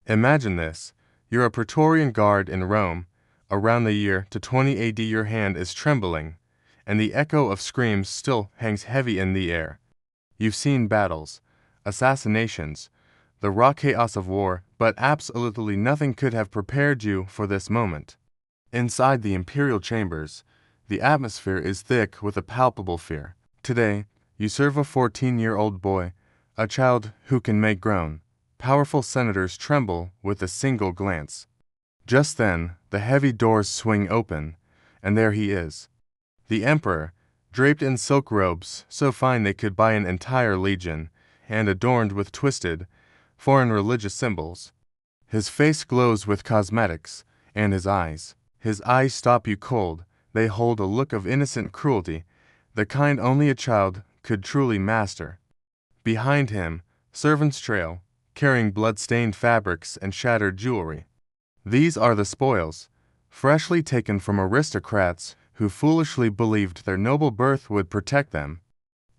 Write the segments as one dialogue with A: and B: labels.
A: Imagine this. You're a Praetorian guard in Rome. Around the year to 20 AD your hand is trembling, and the echo of screams still hangs heavy in the air. You've seen battles, assassinations, the raw chaos of war, but absolutely nothing could have prepared you for this moment. Inside the imperial chambers, the atmosphere is thick with a palpable fear. Today, you serve a 14-year-old boy, a child who can make grown, powerful senators tremble with a single glance. Just then, the heavy doors swing open, and there he is. The emperor, draped in silk robes so fine they could buy an entire legion, and adorned with twisted, foreign religious symbols. His face glows with cosmetics, and his eyes stop you cold. They hold a look of innocent cruelty, the kind only a child could truly master. Behind him, servants trail, carrying blood-stained fabrics and shattered jewelry. These are the spoils, freshly taken from aristocrats who foolishly believed their noble birth would protect them.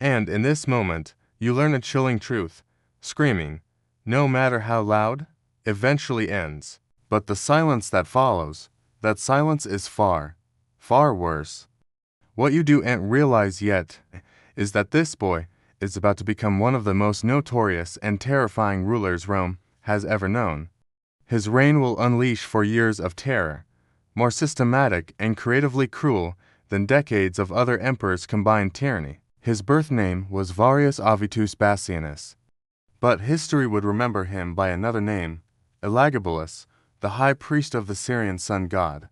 A: And in this moment, you learn a chilling truth. Screaming, no matter how loud, eventually ends. But the silence that follows, that silence is far, far worse. What you don't realize yet is that this boy is about to become one of the most notorious and terrifying rulers Rome has ever known. His reign will unleash for years of terror, more systematic and creatively cruel than decades of other emperors' combined tyranny. His birth name was Varius Avitus Bassianus, but history would remember him by another name, Elagabalus, the high priest of the Syrian sun god.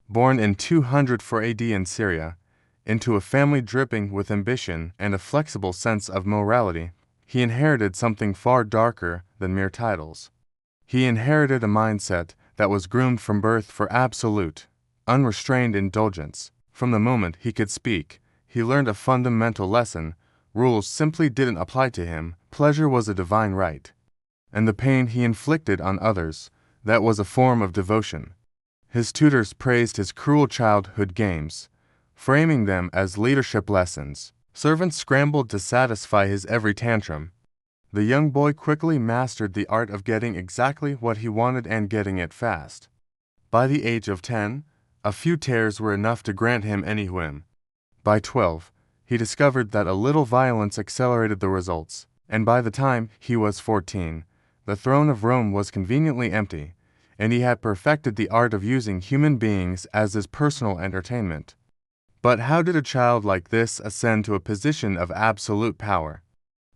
A: Born in 204 AD in Syria, into a family dripping with ambition and a flexible sense of morality, he inherited something far darker than mere titles. He inherited a mindset that was groomed from birth for absolute, unrestrained indulgence. From the moment he could speak, he learned a fundamental lesson. Rules simply didn't apply to him. Pleasure was a divine right. And the pain he inflicted on others, that was a form of devotion. His tutors praised his cruel childhood games, framing them as leadership lessons. Servants scrambled to satisfy his every tantrum. The young boy quickly mastered the art of getting exactly what he wanted and getting it fast. By the age of 10, a few tears were enough to grant him any whim. By 12, he discovered that a little violence accelerated the results, and by the time he was 14, the throne of Rome was conveniently empty, and he had perfected the art of using human beings as his personal entertainment. But how did a child like this ascend to a position of absolute power?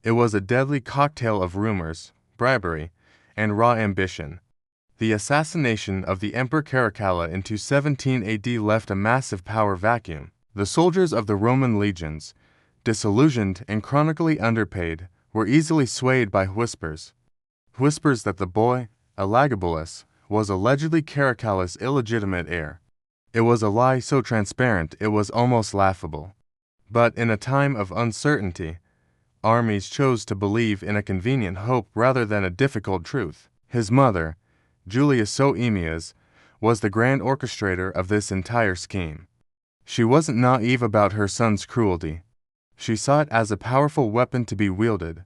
A: It was a deadly cocktail of rumors, bribery, and raw ambition. The assassination of the Emperor Caracalla in 217 AD left a massive power vacuum. The soldiers of the Roman legions, disillusioned and chronically underpaid, were easily swayed by whispers. Whispers that the boy, Elagabalus, was allegedly Caracalla's illegitimate heir. It was a lie so transparent it was almost laughable. But in a time of uncertainty, armies chose to believe in a convenient hope rather than a difficult truth. His mother, Julia Soaemias, was the grand orchestrator of this entire scheme. She wasn't naive about her son's cruelty. She saw it as a powerful weapon to be wielded.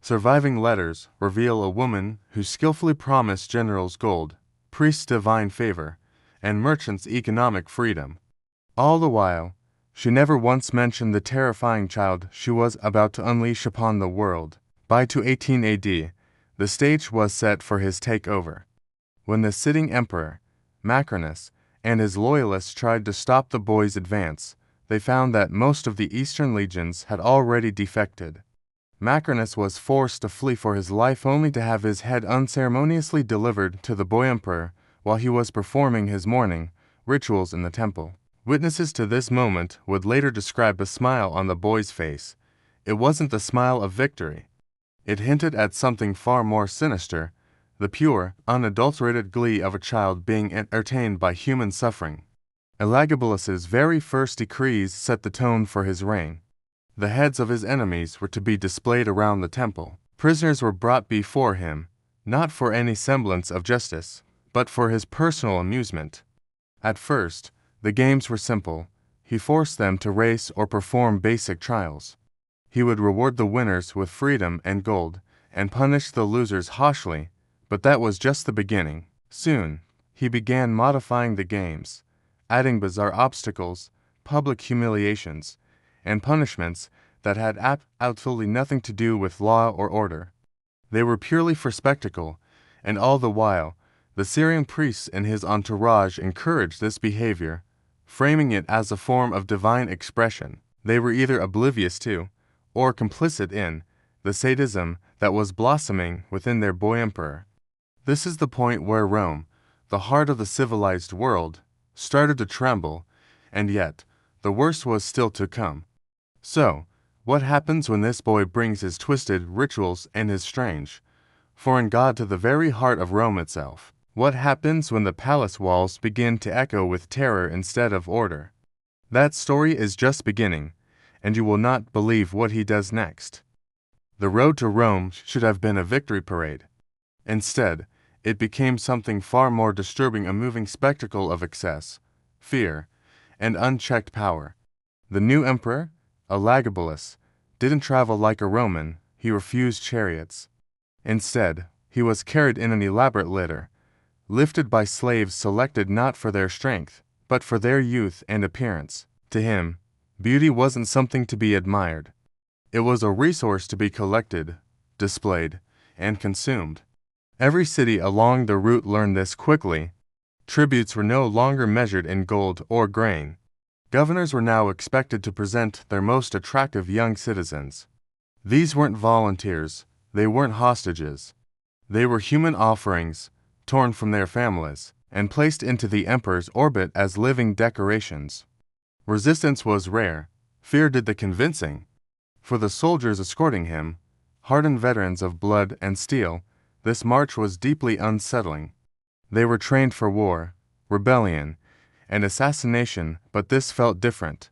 A: Surviving letters reveal a woman who skillfully promised generals gold, priests divine favor, and merchants economic freedom. All the while, she never once mentioned the terrifying child she was about to unleash upon the world. By 218 AD, the stage was set for his takeover. When the sitting emperor, Macrinus, and his loyalists tried to stop the boy's advance, they found that most of the eastern legions had already defected. Macrinus was forced to flee for his life only to have his head unceremoniously delivered to the boy emperor while he was performing his mourning rituals in the temple. Witnesses to this moment would later describe a smile on the boy's face. It wasn't the smile of victory. It hinted at something far more sinister, the pure, unadulterated glee of a child being entertained by human suffering. Elagabalus's very first decrees set the tone for his reign. The heads of his enemies were to be displayed around the temple. Prisoners were brought before him, not for any semblance of justice, but for his personal amusement. At first, the games were simple. He forced them to race or perform basic trials. He would reward the winners with freedom and gold, and punish the losers harshly, But that was just the beginning. Soon, he began modifying the games, adding bizarre obstacles, public humiliations, and punishments that had absolutely nothing to do with law or order. They were purely for spectacle, and all the while, the Syrian priests and his entourage encouraged this behavior, framing it as a form of divine expression. They were either oblivious to, or complicit in, the sadism that was blossoming within their boy emperor. This is the point where Rome, the heart of the civilized world, started to tremble, and yet, the worst was still to come. So, what happens when this boy brings his twisted rituals and his strange, foreign god to the very heart of Rome itself? What happens when the palace walls begin to echo with terror instead of order? That story is just beginning, and you will not believe what he does next. The road to Rome should have been a victory parade. Instead, it became something far more disturbing, a moving spectacle of excess, fear, and unchecked power. The new emperor, Elagabalus, didn't travel like a Roman. He refused chariots. Instead, he was carried in an elaborate litter, lifted by slaves selected not for their strength, but for their youth and appearance. To him, beauty wasn't something to be admired. It was a resource to be collected, displayed, and consumed. Every city along the route learned this quickly. Tributes were no longer measured in gold or grain. Governors were now expected to present their most attractive young citizens. These weren't volunteers, they weren't hostages. They were human offerings, torn from their families, and placed into the emperor's orbit as living decorations. Resistance was rare, fear did the convincing. For the soldiers escorting him, hardened veterans of blood and steel, this march was deeply unsettling. They were trained for war, rebellion, and assassination, but this felt different.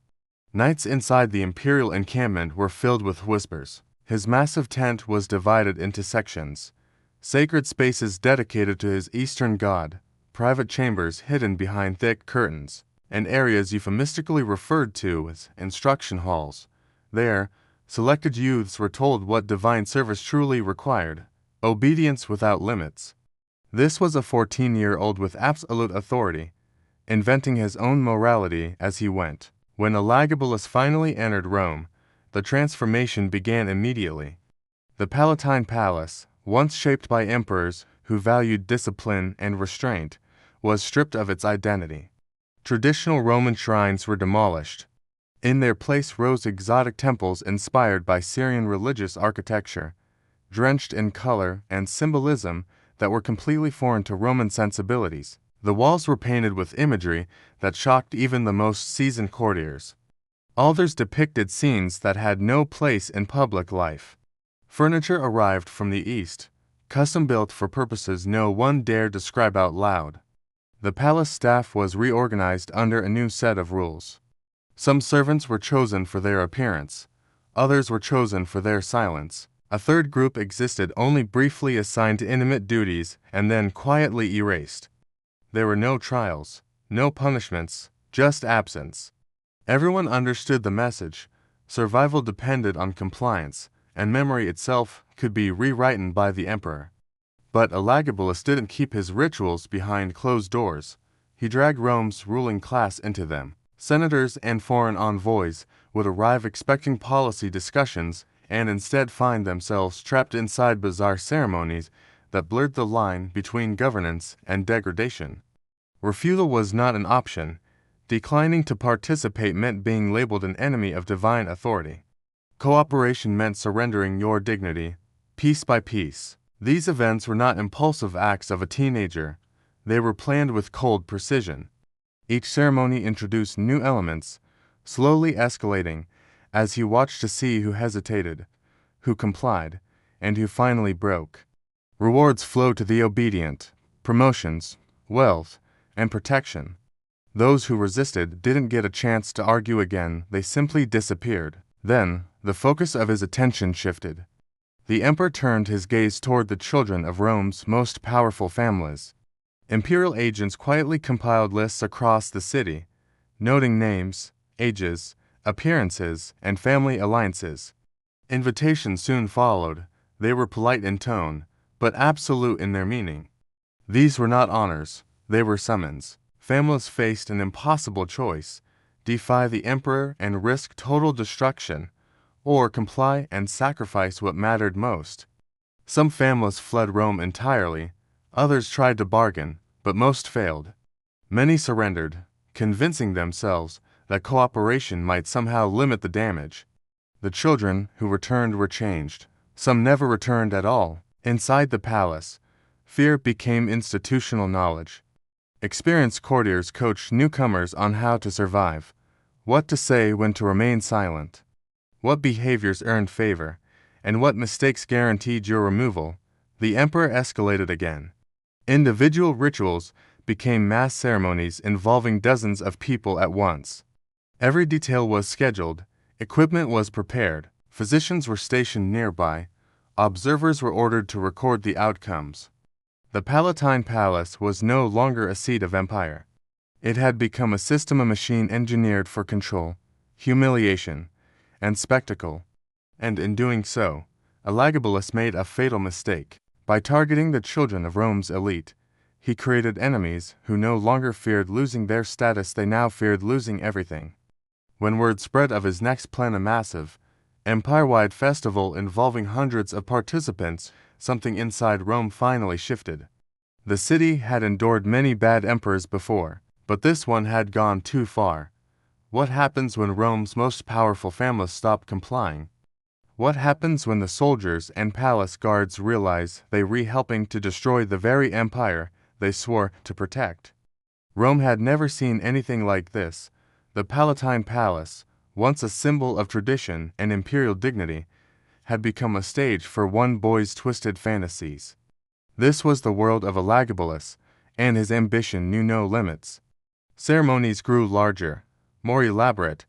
A: Nights inside the imperial encampment were filled with whispers. His massive tent was divided into sections, sacred spaces dedicated to his eastern god, private chambers hidden behind thick curtains, and areas euphemistically referred to as instruction halls. There, selected youths were told what divine service truly required, obedience without limits. This was a 14-year-old with absolute authority, inventing his own morality as he went. When Elagabalus finally entered Rome, the transformation began immediately. The Palatine Palace, once shaped by emperors who valued discipline and restraint, was stripped of its identity. Traditional Roman shrines were demolished. In their place rose exotic temples inspired by Syrian religious architecture, drenched in color and symbolism that were completely foreign to Roman sensibilities. The walls were painted with imagery that shocked even the most seasoned courtiers. Altars depicted scenes that had no place in public life. Furniture arrived from the east, custom-built for purposes no one dared describe out loud. The palace staff was reorganized under a new set of rules. Some servants were chosen for their appearance, others were chosen for their silence. A third group existed only briefly assigned to intimate duties and then quietly erased. There were no trials, no punishments, just absence. Everyone understood the message. Survival depended on compliance, and memory itself could be rewritten by the emperor. But Elagabalus didn't keep his rituals behind closed doors. He dragged Rome's ruling class into them. Senators and foreign envoys would arrive expecting policy discussions and instead find themselves trapped inside bizarre ceremonies that blurred the line between governance and degradation. Refusal was not an option. Declining to participate meant being labeled an enemy of divine authority. Cooperation meant surrendering your dignity, piece by piece. These events were not impulsive acts of a teenager. They were planned with cold precision. Each ceremony introduced new elements, slowly escalating, as he watched to see who hesitated, who complied, and who finally broke. Rewards flowed to the obedient, promotions, wealth, and protection. Those who resisted didn't get a chance to argue again, they simply disappeared. Then, the focus of his attention shifted. The emperor turned his gaze toward the children of Rome's most powerful families. Imperial agents quietly compiled lists across the city, noting names, ages, appearances, and family alliances. Invitations soon followed. They were polite in tone, but absolute in their meaning. These were not honors, they were summons. Families faced an impossible choice: defy the emperor and risk total destruction, or comply and sacrifice what mattered most. Some families fled Rome entirely, others tried to bargain, but most failed. Many surrendered, convincing themselves that cooperation might somehow limit the damage. The children who returned were changed. Some never returned at all. Inside the palace, fear became institutional knowledge. Experienced courtiers coached newcomers on how to survive, what to say when to remain silent, what behaviors earned favor, and what mistakes guaranteed your removal. The emperor escalated again. Individual rituals became mass ceremonies involving dozens of people at once. Every detail was scheduled, equipment was prepared, physicians were stationed nearby, observers were ordered to record the outcomes. The Palatine Palace was no longer a seat of empire. It had become a system, a machine engineered for control, humiliation, and spectacle. And in doing so, Elagabalus made a fatal mistake. By targeting the children of Rome's elite, he created enemies who no longer feared losing their status, they now feared losing everything. When word spread of his next plan, a massive, empire-wide festival involving hundreds of participants, something inside Rome finally shifted. The city had endured many bad emperors before, but this one had gone too far. What happens when Rome's most powerful families stop complying? What happens when the soldiers and palace guards realize they were helping to destroy the very empire they swore to protect? Rome had never seen anything like this. The Palatine Palace, once a symbol of tradition and imperial dignity, had become a stage for one boy's twisted fantasies. This was the world of Elagabalus, and his ambition knew no limits. Ceremonies grew larger, more elaborate,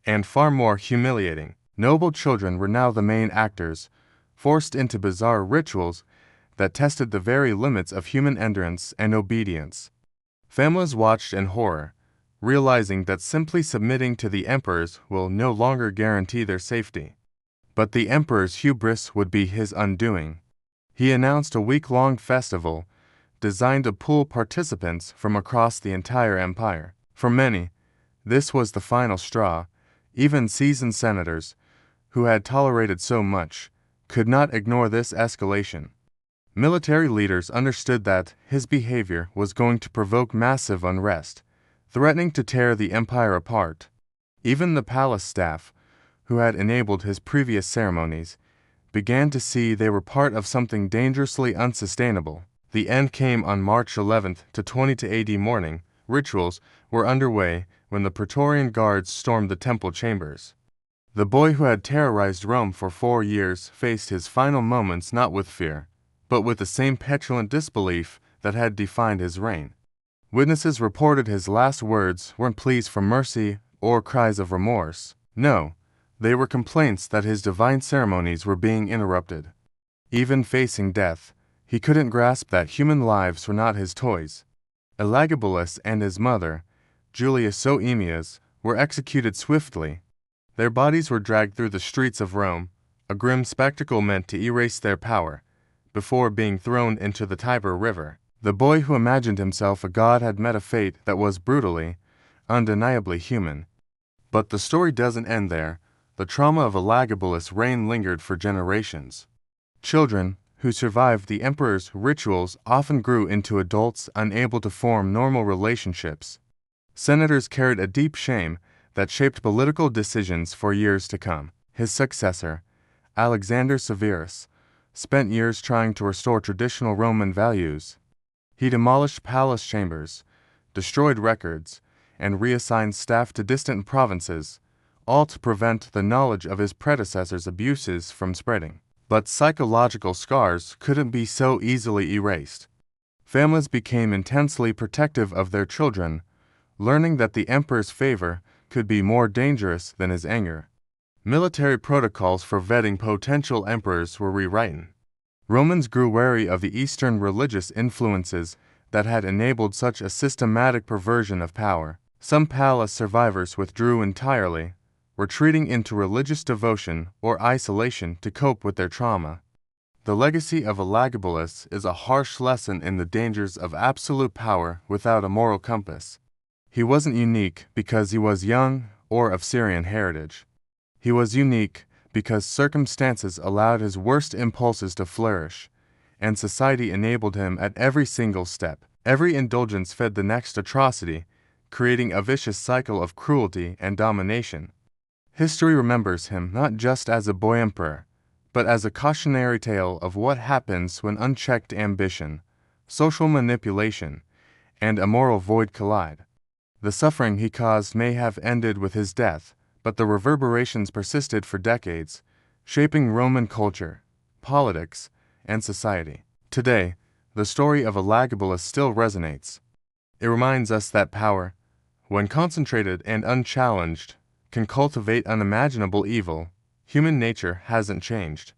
A: and far more humiliating. Noble children were now the main actors, forced into bizarre rituals that tested the very limits of human endurance and obedience. Families watched in horror, realizing that simply submitting to the emperors will no longer guarantee their safety. But the emperor's hubris would be his undoing. He announced a week-long festival designed to pull participants from across the entire empire. For many, this was the final straw. Even seasoned senators, who had tolerated so much, could not ignore this escalation. Military leaders understood that his behavior was going to provoke massive unrest, threatening to tear the empire apart. Even the palace staff, who had enabled his previous ceremonies, began to see they were part of something dangerously unsustainable. The end came on March 11th to 20 AD morning. Rituals were underway when the Praetorian Guards stormed the temple chambers. The boy who had terrorized Rome for 4 years faced his final moments not with fear, but with the same petulant disbelief that had defined his reign. Witnesses reported his last words weren't pleas for mercy or cries of remorse. No, they were complaints that his divine ceremonies were being interrupted. Even facing death, he couldn't grasp that human lives were not his toys. Elagabalus and his mother, Julia Soaemias, were executed swiftly. Their bodies were dragged through the streets of Rome, a grim spectacle meant to erase their power, before being thrown into the Tiber River. The boy who imagined himself a god had met a fate that was brutally, undeniably human. But the story doesn't end there. The trauma of Elagabalus' reign lingered for generations. Children who survived the emperor's rituals often grew into adults unable to form normal relationships. Senators carried a deep shame that shaped political decisions for years to come. His successor, Alexander Severus, spent years trying to restore traditional Roman values. He demolished palace chambers, destroyed records, and reassigned staff to distant provinces, all to prevent the knowledge of his predecessors' abuses from spreading. But psychological scars couldn't be so easily erased. Families became intensely protective of their children, learning that the emperor's favor could be more dangerous than his anger. Military protocols for vetting potential emperors were rewritten. Romans grew wary of the Eastern religious influences that had enabled such a systematic perversion of power. Some palace survivors withdrew entirely, retreating into religious devotion or isolation to cope with their trauma. The legacy of Elagabalus is a harsh lesson in the dangers of absolute power without a moral compass. He wasn't unique because he was young or of Syrian heritage. He was unique because circumstances allowed his worst impulses to flourish, and society enabled him at every single step. Every indulgence fed the next atrocity, creating a vicious cycle of cruelty and domination. History remembers him not just as a boy emperor, but as a cautionary tale of what happens when unchecked ambition, social manipulation, and a moral void collide. The suffering he caused may have ended with his death, but the reverberations persisted for decades, shaping Roman culture, politics, and society. Today, the story of Elagabalus still resonates. It reminds us that power, when concentrated and unchallenged, can cultivate unimaginable evil. Human nature hasn't changed.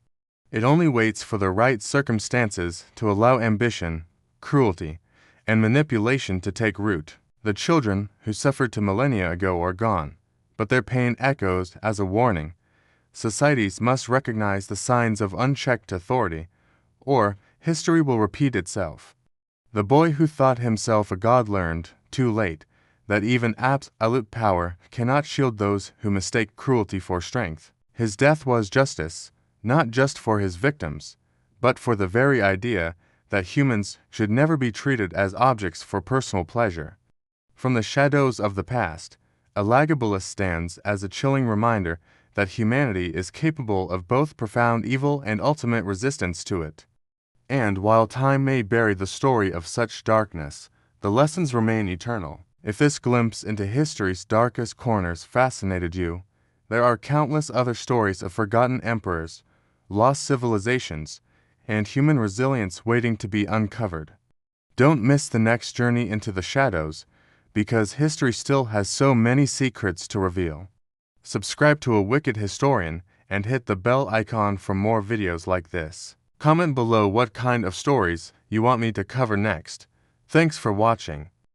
A: It only waits for the right circumstances to allow ambition, cruelty, and manipulation to take root. The children who suffered to millennia ago are gone, but their pain echoes as a warning. Societies must recognize the signs of unchecked authority, or history will repeat itself. The boy who thought himself a god learned, too late, that even absolute power cannot shield those who mistake cruelty for strength. His death was justice, not just for his victims, but for the very idea that humans should never be treated as objects for personal pleasure. From the shadows of the past, Elagabalus stands as a chilling reminder that humanity is capable of both profound evil and ultimate resistance to it. And while time may bury the story of such darkness, the lessons remain eternal. If this glimpse into history's darkest corners fascinated you, there are countless other stories of forgotten emperors, lost civilizations, and human resilience waiting to be uncovered. Don't miss the next journey into the shadows, because history still has so many secrets to reveal. Subscribe to A Wicked Historian and hit the bell icon for more videos like this. Comment below what kind of stories you want me to cover next. Thanks for watching.